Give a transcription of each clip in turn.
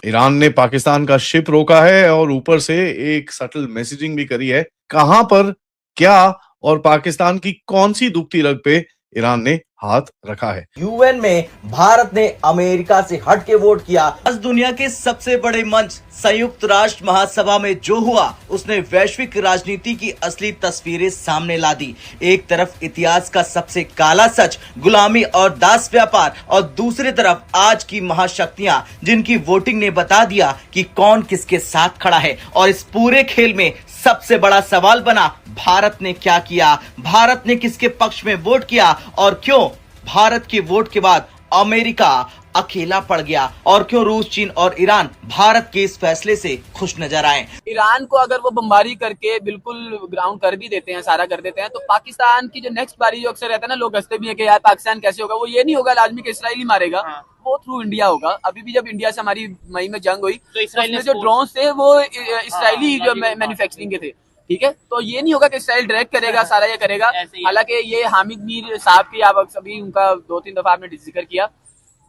Iran ने पाकिस्तान का ship रोका है और ऊपर से एक सटल मैसेजिंग भी करी है। कहां पर, क्या और पाकिस्तान की कौन सी दुखती रग पे ईरान ने हाथ रखा है। यूएन में भारत ने अमेरिका से हट के वोट किया। आज दुनिया के सबसे बड़े मंच संयुक्त राष्ट्र महासभा में जो हुआ उसने वैश्विक राजनीति की असली तस्वीरें सामने ला दी। एक तरफ इतिहास का सबसे काला सच गुलामी और दास व्यापार और दूसरी तरफ आज की महाशक्तियां जिनकी वोटिंग ने बता दिया कि कौन किसके साथ खड़ा है। और इस पूरे खेल में सबसे बड़ा सवाल बना भारत ने क्या किया, भारत ने किसके पक्ष में वोट किया और क्यों भारत के वोट के बाद अमेरिका अकेला पड़ गया और क्यों रूस, चीन और ईरान भारत के इस फैसले से खुश नजर आए। ईरान को अगर वो बमबारी करके बिल्कुल ग्राउंड कर भी देते हैं, सारा कर देते हैं, तो पाकिस्तान की जो नेक्स्ट बारी जो अक्सर रहता है ना, लोग हंसते भी हैं कि यार पाकिस्तान कैसे होगा, वो ये नहीं होगा लाजमी कि इसराइल ही मारेगा। वो थ्रू इंडिया होगा। अभी भी जब इंडिया से हमारी मई में जंग हुई तो इसराइल में जो ड्रोन थे वो इसराइली जो मैन्युफैक्चरिंग के थे, ठीक है। तो ये नहीं होगा कि इसराइल डायरेक्ट करेगा, सारा ये करेगा। हालांकि ये हामिद मीर साहब की आप सभी उनका 2-3 दफा आपने जिक्र किया।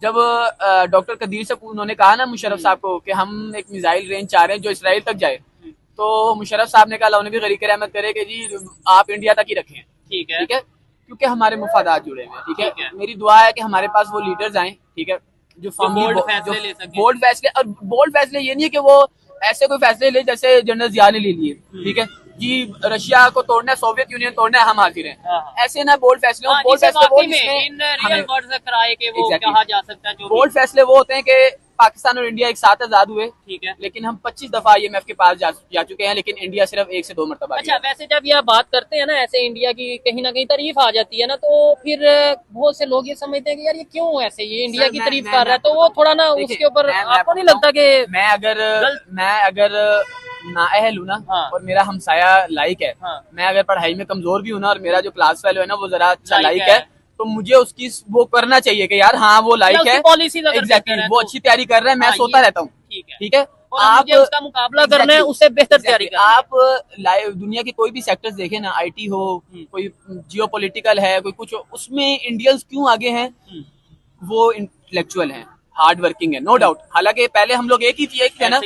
जब डॉक्टर कदीर से उन्होंने कहा ना मुशर्रफ साहब को कि हम एक मिसाइल रेंज चाह रहे हैं जो इसराइल तक जाए, तो मुशर्रफ साहब ने कहा अल्लाह उन्हें भी गरीक रहमत करे कि जी आप इंडिया तक ही रखें, ठीक है, क्योंकि हमारे मुफादात जुड़े हुए हैं, ठीक है। मेरी दुआ है कि हमारे पास वो लीडर्स आए, ठीक है, जो बोल्ड फैसले ले सके। बोल्ड फैसले ये नहीं है कि वो ऐसे कोई फैसले ले जैसे जनरल जिया ने ले लिए, ठीक है जी, रशिया को तोड़ना है, सोवियत यूनियन तोड़ना है, हम हाजिर हैं। ऐसे ना बोल्ड फैसले हो, बोल्ड फैसले वो बोल्ड फैसले वो होते हैं कि पाकिस्तान और इंडिया एक साथ आजाद हुए, ठीक है, लेकिन हम 25 दफा IMF के पास जा चुके हैं, लेकिन इंडिया सिर्फ 1 से 2 मरतबा। अच्छा, वैसे जब यह बात करते हैं ना ऐसे इंडिया की कहीं ना कहीं तारीफ आ जाती है ना, तो फिर बहुत से लोग ये समझते हैं कि यार ये क्यों ऐसे ये इंडिया की तारीफ कर रहा है, तो वो थोड़ा ना उसके ऊपर आपको नहीं लगता कि मैं अगर नाअहल हूँ ना, और मेरा हमसाया लाइक है, मैं अगर पढ़ाई में कमजोर भी हूँ ना और मेरा जो क्लास फेलो है ना वो जरा अच्छा लाइक है, तो मुझे उसकी वो करना चाहिए कि यार हाँ वो लाइक है, एग्जैक्टली वो अच्छी तैयारी कर रहा है, मैं सोता रहता हूँ, ठीक है। आप उसका मुकाबला करना है, उससे बेहतर तैयारी करना है। आप दुनिया के कोई भी सेक्टर्स देखें ना, IT हो, कोई जियोपॉलिटिकल है, कोई कुछ हो, उसमें इंडियंस क्यों आगे हैं? वो इंटेलेक्चुअल हैं, हार्ड वर्किंग है, नो डाउट। हालांकि पहले हम लोग एक ही थे ना,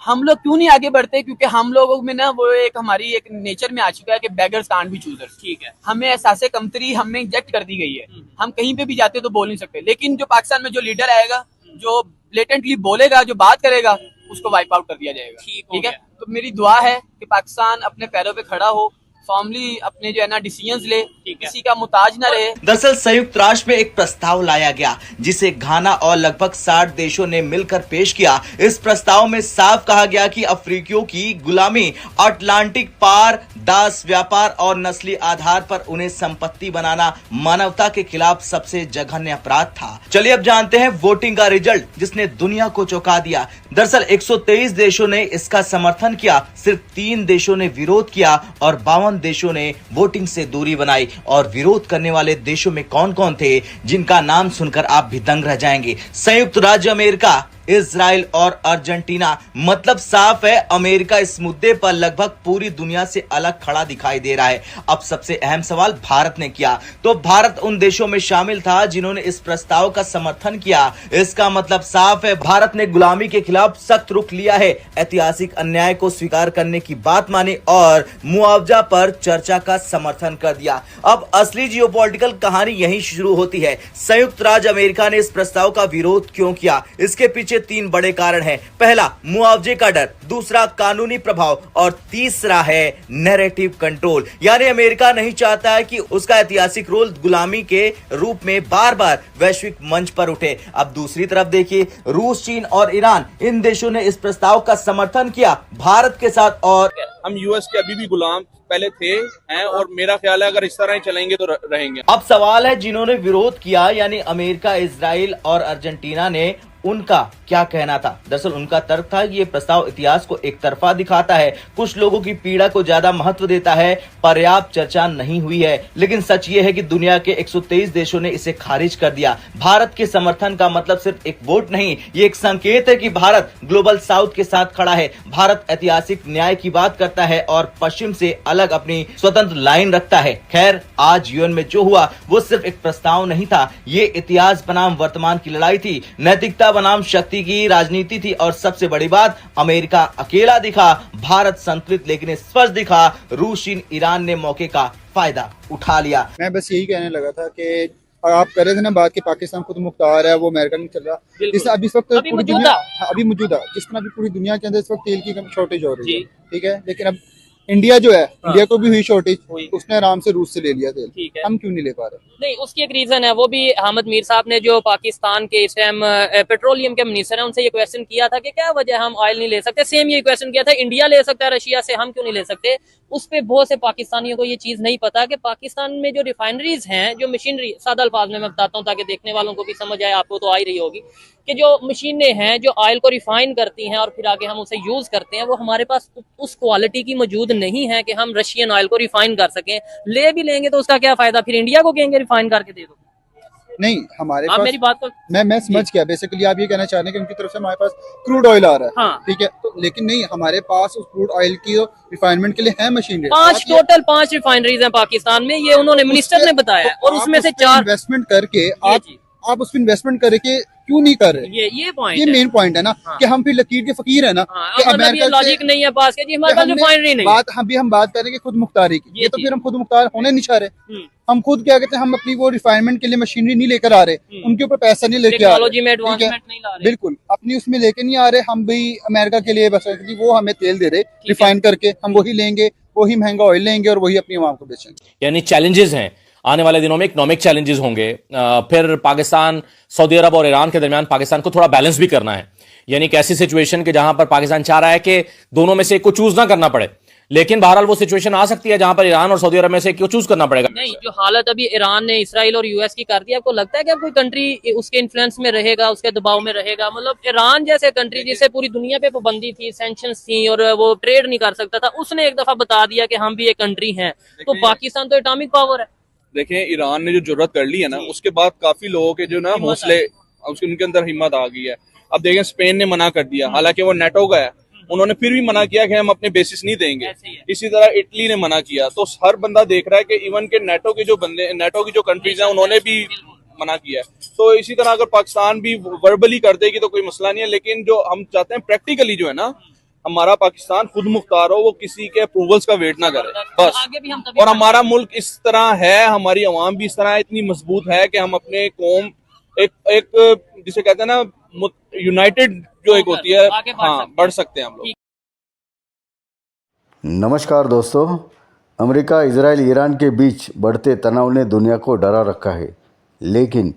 हम लोग क्यों नहीं आगे बढ़ते? क्योंकि हम लोगों में ना वो एक हमारी एक नेचर में आ चुका है कि बेगर्स कांट बी चूजर्स, ठीक है। हमें एहसास कमतरी हमें इंजेक्ट कर दी गई है, हम कहीं पे भी जाते तो बोल नहीं सकते। लेकिन जो पाकिस्तान में जो लीडर आएगा, जो ब्लेटेंटली बोलेगा, जो बात करेगा, उसको वाइप आउट कर दिया जाएगा, ठीक है। तो मेरी दुआ है कि पाकिस्तान अपने पैरों पे खड़ा हो, फॉर्मली अपने जो है ना डिसीजंस ले, किसी का मुताज ना रहे। दरअसल संयुक्त राष्ट्र में एक प्रस्ताव लाया गया जिसे घाना और लगभग 60 देशों ने मिलकर पेश किया। इस प्रस्ताव में साफ कहा गया कि अफ्रीकियों की गुलामी, अटलांटिक पार दास व्यापार और नस्ली आधार पर उन्हें संपत्ति बनाना मानवता के खिलाफ सबसे जघन्य अपराध था। चलिए अब जानते हैं वोटिंग का रिजल्ट जिसने दुनिया को चौंका दिया। दरअसल 123 देशों ने इसका समर्थन किया, सिर्फ 3 देशों ने विरोध किया और 52 देशों ने वोटिंग से दूरी बनाई। और विरोध करने वाले देशों में कौन कौन थे जिनका नाम सुनकर आप भी दंग रह जाएंगे। संयुक्त राज्य अमेरिका, इजराइल और अर्जेंटीना। मतलब साफ है अमेरिका इस मुद्दे पर लगभग पूरी दुनिया से अलग खड़ा दिखाई दे रहा है। अब सबसे अहम सवाल भारत ने किया, तो भारत उन देशों में शामिल था जिन्होंने इस प्रस्ताव का समर्थन किया। इसका मतलब साफ है भारत ने गुलामी के खिलाफ सख्त रुख लिया है, ऐतिहासिक अन्याय को स्वीकार करने की बात मानी और मुआवजा पर चर्चा का समर्थन कर दिया। अब असली जियोपॉलिटिकल कहानी यहीं शुरू होती है। संयुक्त राज्य अमेरिका ने इस प्रस्ताव का विरोध क्यों किया? इसके पीछे 3 बड़े कारण हैं। पहला, मुआवजे का डर, दूसरा कानूनी प्रभाव और तीसरा है नैरेटिव कंट्रोल। यानी अमेरिका नहीं चाहता है कि उसका ऐतिहासिक रोल गुलामी के रूप में बार बार वैश्विक मंच पर उठे। अब दूसरी तरफ देखिए, रूस, चीन और ईरान, इन देशों ने इस प्रस्ताव का समर्थन किया भारत के साथ। और हम US के अभी भी गुलाम पहले थे हैं और मेरा ख्याल है अगर इस तरह ही चलेंगे तो रहेंगे। अब सवाल है जिन्होंने विरोध किया यानी अमेरिका, इजराइल और अर्जेंटीना ने, उनका क्या कहना था? दरअसल उनका तर्क था कि ये प्रस्ताव इतिहास विकास को एक तरफा दिखाता है, कुछ लोगों की पीड़ा को ज्यादा महत्व देता है, पर्याप्त चर्चा नहीं हुई है। लेकिन सच ये है कि दुनिया के 123 देशों ने इसे खारिज कर दिया। भारत के समर्थन का मतलब सिर्फ एक वोट नहीं, ये एक संकेत है कि भारत ग्लोबल साउथ के साथ खड़ा है। भारत ऐतिहासिक न्याय की बात करता है और पश्चिम से अलग अपनी स्वतंत्र लाइन रखता है। खैर, आज यूएन में जो हुआ वो सिर्फ एक प्रस्ताव नहीं था, ये इतिहास बनाम वर्तमान की लड़ाई थी, नैतिकता बनाम शक्ति की राजनीति थी और सबसे बड़ी बात, अमेरिका अकेला दिखा, भारत संतुलित लेकिन स्पष्ट दिखा, रूस, चीन, ईरान ने मौके का फायदा उठा लिया। मैं बस यही कहने लगा था कि आप कर रहे थे ना बात कि पाकिस्तान खुद मुख्तार है, वो अमेरिका नहीं चल रहा। जिस अभी इस वक्त पूरी दुनिया अभी मौजूदा जिस तरह अभी पूरी दुनिया के अंदर इस वक्त तेल की शॉर्टेज हो रही है, ठीक है, लेकिन अब इंडिया जो है, इंडिया को भी हुई शॉर्टेज, उसने आराम से रूस से ले लिया तेल, हम क्यों नहीं ले पा रहे? नहीं, उसकी एक रीजन है, वो भी अहमद मीर साहब ने जो पाकिस्तान के इस टाइम पेट्रोलियम के मिनिस्टर हैं उनसे ये क्वेश्चन किया था कि क्या वजह हम ऑयल नहीं ले सकते। सेम ये क्वेश्चन किया था, इंडिया ले सकता है रशिया से, हम क्यों नहीं ले सकते। उस पे बहुत से पाकिस्तानियों को ये चीज नहीं पता कि पाकिस्तान में जो रिफाइनरीज हैं, जो मशीनरी, सादा अल्फाज में मैं बताता हूँ ताकि देखने वालों को भी समझ आए, आपको तो आ ही रही होगी, कि जो मशीनें हैं जो ऑयल को रिफाइन करती हैं और फिर आगे हम उसे यूज करते हैं, वो हमारे पास उस क्वालिटी की मौजूद नहीं है कि हम रशियन ऑयल को रिफाइन कर सकें। ले भी लेंगे तो उसका क्या फायदा, फिर इंडिया को कहेंगे रिफाइन करके दे दो। नहीं, हमारे पास मेरी बात को मैं समझ गया। बेसिकली आप ये कहना चाह रहे हैं कि उनकी तरफ से हमारे पास क्रूड ऑयल आ रहा है, हाँ। ठीक है, तो लेकिन नहीं, हमारे पास उस क्रूड ऑयल की रिफाइनमेंट के लिए है मशीनरी। टोटल 5 रिफाइनरीज हैं पाकिस्तान में, ये उन्होंने मिनिस्टर ने बताया, और उसमें से 4 इन्वेस्टमेंट करके आप उस पर इन्वेस्टमेंट करके क्यों नहीं कर रहे? ये पॉइंट, ये मेन पॉइंट है ना, कि हम फिर लकीर के फकीर है ना, कि मतलब ये लॉजिक नहीं है पास के जी, हमारे पास रिफाइनरी नहीं। बात हम बात करेंगे खुद मुख्तारी की, ये तो फिर हम खुद मुख्तार होने नहीं चाह रहे। हम खुद क्या कहते हैं, हम अपनी वो रिफाइनमेंट के लिए मशीनरी नहीं लेकर आ रहे, उनके ऊपर पैसा नहीं लेके आ रहे, बिल्कुल अपनी उसमें लेके नहीं आ रहे। हम भी अमेरिका के लिए बस वो हमें तेल दे रहे रिफाइन करके, हम वही लेंगे, वही महंगा ऑयल लेंगे और वही अपनी आवाम को बेचेंगे। यानी चैलेंजेस हैं आने वाले दिनों में, इकोनॉमिक चैलेंजेस होंगे। फिर पाकिस्तान, सऊदी अरब और ईरान के दरमियान पाकिस्तान को थोड़ा बैलेंस भी करना है, यानी एक ऐसी सिचुएशन कि जहां पर पाकिस्तान चाह रहा है कि दोनों में से एक को चूज ना करना पड़े, लेकिन बहरहाल वो सिचुएशन आ सकती है जहां पर ईरान और सऊदी अरब में से एक को चूज करना पड़ेगा। नहीं, जो हालत अभी ईरान ने इसराइल और यूएस की कर दी, आपको लगता है कि अब कोई कंट्री उसके इन्फ्लुएंस में रहेगा, उसके दबाव में रहेगा? मतलब ईरान जैसे कंट्री जिसे पूरी दुनिया पे पाबंदी थी, सैंक्शंस थी और वो ट्रेड नहीं कर सकता था, उसने एक दफा बता दिया कि हम भी एक कंट्री हैं। तो पाकिस्तान तो एटॉमिक पावर है। देखें, ईरान ने जो जरूरत कर ली है ना, उसके बाद काफी लोगों के जो ना हौसले, उनके अंदर हिम्मत आ गई है। अब देखें, स्पेन ने मना कर दिया, हालांकि वो नेटो का है, उन्होंने फिर भी मना किया कि हम अपने बेसिस नहीं देंगे। इसी तरह इटली ने मना किया। तो हर बंदा देख रहा है कि इवन के नेटो के जो बंदे, नेटो की जो कंट्रीज हैं, उन्होंने भी मना किया है। तो इसी तरह अगर पाकिस्तान भी वर्बली कर देगी तो कोई मसला नहीं है, लेकिन जो हम चाहते हैं प्रैक्टिकली जो है ना, हमारा पाकिस्तान खुद मुख्तार हो, वो किसी के अप्रूवल्स का वेट ना करे बस। और हमारा मुल्क इस तरह है, हमारी अवाम भी इस तरह इतनी मजबूत है कि हम अपने कौम एक जिसे कहते हैं ना यूनाइटेड जो एक होती है, हाँ, बढ़ सकते हैं हम लोग। नमस्कार दोस्तों, अमेरिका, इजराइल, ईरान के बीच बढ़ते तनाव ने दुनिया को डरा रखा है, लेकिन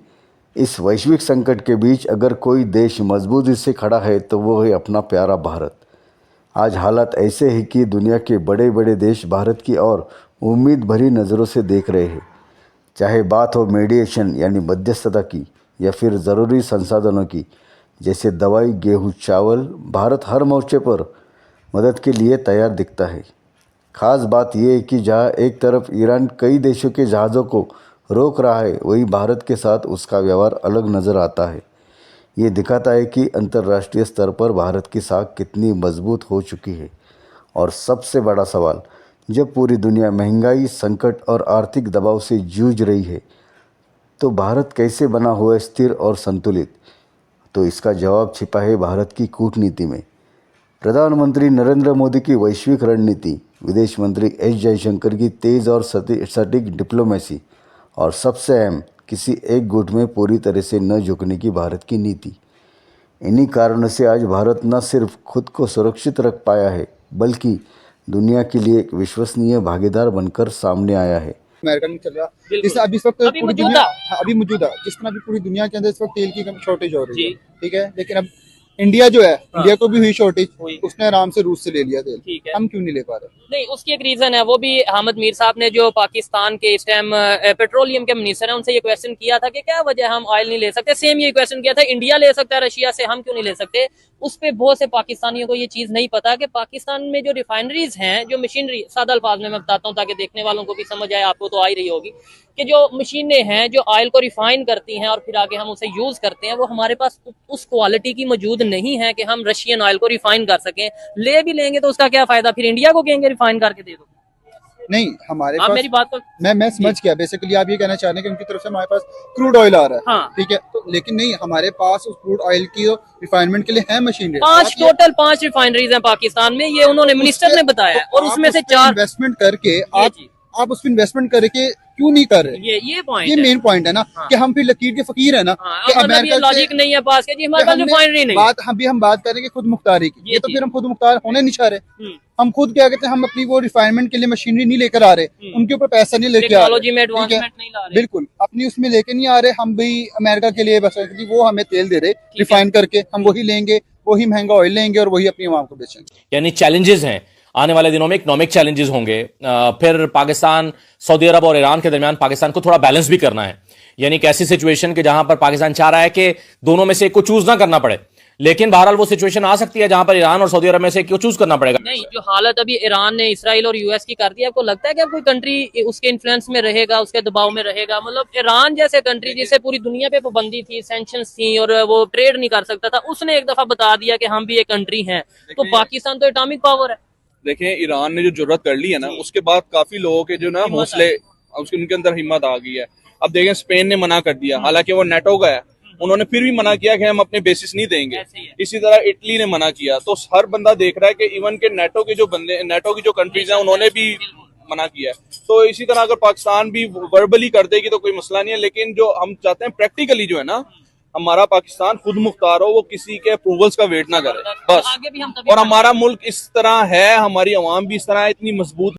इस वैश्विक संकट के बीच अगर कोई देश मजबूती से खड़ा है तो वो है अपना प्यारा भारत। आज हालात ऐसे हैं कि दुनिया के बड़े बड़े देश भारत की ओर उम्मीद भरी नज़रों से देख रहे हैं। चाहे बात हो मीडिएशन यानी मध्यस्थता की या फिर ज़रूरी संसाधनों की, जैसे दवाई, गेहूं, चावल, भारत हर मोर्चे पर मदद के लिए तैयार दिखता है। ख़ास बात यह है कि जहां एक तरफ ईरान कई देशों के जहाज़ों को रोक रहा है, वहीं भारत के साथ उसका व्यवहार अलग नज़र आता है। ये दिखाता है कि अंतर्राष्ट्रीय स्तर पर भारत की साख कितनी मजबूत हो चुकी है। और सबसे बड़ा सवाल, जब पूरी दुनिया महंगाई, संकट और आर्थिक दबाव से जूझ रही है, तो भारत कैसे बना हुआ है स्थिर और संतुलित? तो इसका जवाब छिपा है भारत की कूटनीति में। प्रधानमंत्री नरेंद्र मोदी की वैश्विक रणनीति, विदेश मंत्री एस जयशंकर की तेज़ और सटीक डिप्लोमेसी, और सबसे अहम, किसी एक गुट में पूरी तरह से न झुकने की भारत की नीति। इन्हीं कारणों से आज भारत न सिर्फ खुद को सुरक्षित रख पाया है, बल्कि दुनिया के लिए एक विश्वसनीय भागीदार बनकर सामने आया है। अमेरिका नहीं चल रहा। जिस अभी इस वक्त पूरी दुनिया अभी मौजूदा जिस तरह अभी पूरी दुनिया के अंदर इस वक्त तेल की शॉर्टेज हो रही है, ठीक है, लेकिन अब इंडिया जो है, इंडिया को भी हुई शॉर्टेज, उसने आराम से रूस से ले लिया तेल, हम क्यों नहीं ले पा रहे? नहीं, उसकी एक रीजन है, वो भी अहमद मीर साहब ने जो पाकिस्तान के इस टाइम पेट्रोलियम के मिनिस्टर हैं उनसे ये क्वेश्चन किया था कि क्या वजह हम ऑयल नहीं ले सकते। सेम ये क्वेश्चन किया था, इंडिया ले सकता है रशिया से, हम क्यों नहीं ले सकते। उस पे बहुत से पाकिस्तानियों को ये चीज नहीं पता कि पाकिस्तान में जो रिफाइनरीज हैं, जो मशीनरी, सादा अल्फाज में मैं बताता हूँ ताकि देखने वालों को भी समझ आए, आपको तो आ ही रही होगी कि जो मशीनें हैं जो ऑयल को रिफाइन करती हैं और फिर आगे हम उसे यूज करते हैं, वो हमारे पास उस क्वालिटी की मौजूद नहीं है कि हम रशियन ऑयल को रिफाइन कर सकें। ले भी लेंगे तो उसका क्या फायदा, फिर इंडिया को कहेंगे रिफाइन करके दे दो। नहीं, हमारे आप पास, मेरी बात को, मैं समझ गया। बेसिकली आप ये कहना चाह रहे हैं कि उनकी तरफ से हमारे पास क्रूड ऑयल आ रहा है, हाँ। ठीक है, तो लेकिन नहीं, हमारे पास उस क्रूड ऑयल की रिफाइनमेंट के लिए है मशीनरी। टोटल 5 रिफाइनरीज हैं पाकिस्तान में, ये उन्होंने मिनिस्टर ने बताया, और उसमें से 4 इन्वेस्टमेंट करके आप उस पर इन्वेस्टमेंट करके क्यों नहीं कर रहे? ये पॉइंट, ये मेन पॉइंट है ना, कि हम फिर लकीर के फकीर है ना, कि अमेरिका लॉजिक नहीं है पास के जी, हमारे पास रिफाइनरी नहीं। बात हम बात करेंगे खुद मुख्तारी की, ये तो फिर हम खुद मुख्तार होने नहीं चाह रहे। हम खुद क्या कहते हैं, हम अपनी वो रिफाइनमेंट के लिए मशीनरी नहीं लेकर आ रहे, उनके ऊपर पैसा नहीं लेके आ रहे, बिल्कुल अपनी उसमें लेके नहीं आ रहे। हम भी अमेरिका के लिए बस वो हमें तेल दे रहे रिफाइन करके, हम वही लेंगे, वही महंगा ऑयल लेंगे और वही अपनी आवाम को बेचेंगे। यानी चैलेंजेस हैं आने वाले दिनों में, इकोनॉमिक चैलेंजेस होंगे। फिर पाकिस्तान, सऊदी अरब और ईरान के दरमियान पाकिस्तान को थोड़ा बैलेंस भी करना है। यानी एक ऐसी सिचुएशन कि जहां पर पाकिस्तान चाह रहा है कि दोनों में से एक को चूज ना करना पड़े, लेकिन बहरहाल वो सिचुएशन आ सकती है जहां पर ईरान और सऊदी अरब में से एक को चूज करना पड़ेगा। नहीं, जो हालत अभी ईरान ने इसराइल और यूएस की कर दी है, आपको लगता है कि अब कोई कंट्री उसके इन्फ्लुएंस में रहेगा, उसके दबाव में रहेगा? मतलब ईरान जैसे कंट्री जिसे पूरी दुनिया पे पाबंदी थी, सैंक्शंस थी और वो ट्रेड नहीं कर सकता था, उसने एक दफा बता दिया कि हम भी एक कंट्री हैं। तो पाकिस्तान तो एटॉमिक पावर है। देखें, ईरान ने जो जरूरत कर ली है ना, उसके बाद काफी लोगों के जो ना हौसले, उनके अंदर हिम्मत आ गई है। अब देखें, स्पेन ने मना कर दिया, हालांकि वो नेटो का है, उन्होंने फिर भी मना किया कि हम अपने बेसिस नहीं देंगे। इसी तरह इटली ने मना किया। तो हर बंदा देख रहा है कि इवन के नेटो के जो बंदे, नेटो की जो कंट्रीज हैं, उन्होंने भी मना किया है। तो इसी तरह अगर पाकिस्तान भी वर्बली कर देगी तो कोई मसला नहीं है, लेकिन जो हम चाहते हैं प्रैक्टिकली जो है ना, हमारा पाकिस्तान खुद मुख्तार हो, वो किसी के अप्रूवल्स का वेट ना करे बस। और हमारा मुल्क इस तरह है, हमारी अवाम भी इस तरह है, इतनी मजबूत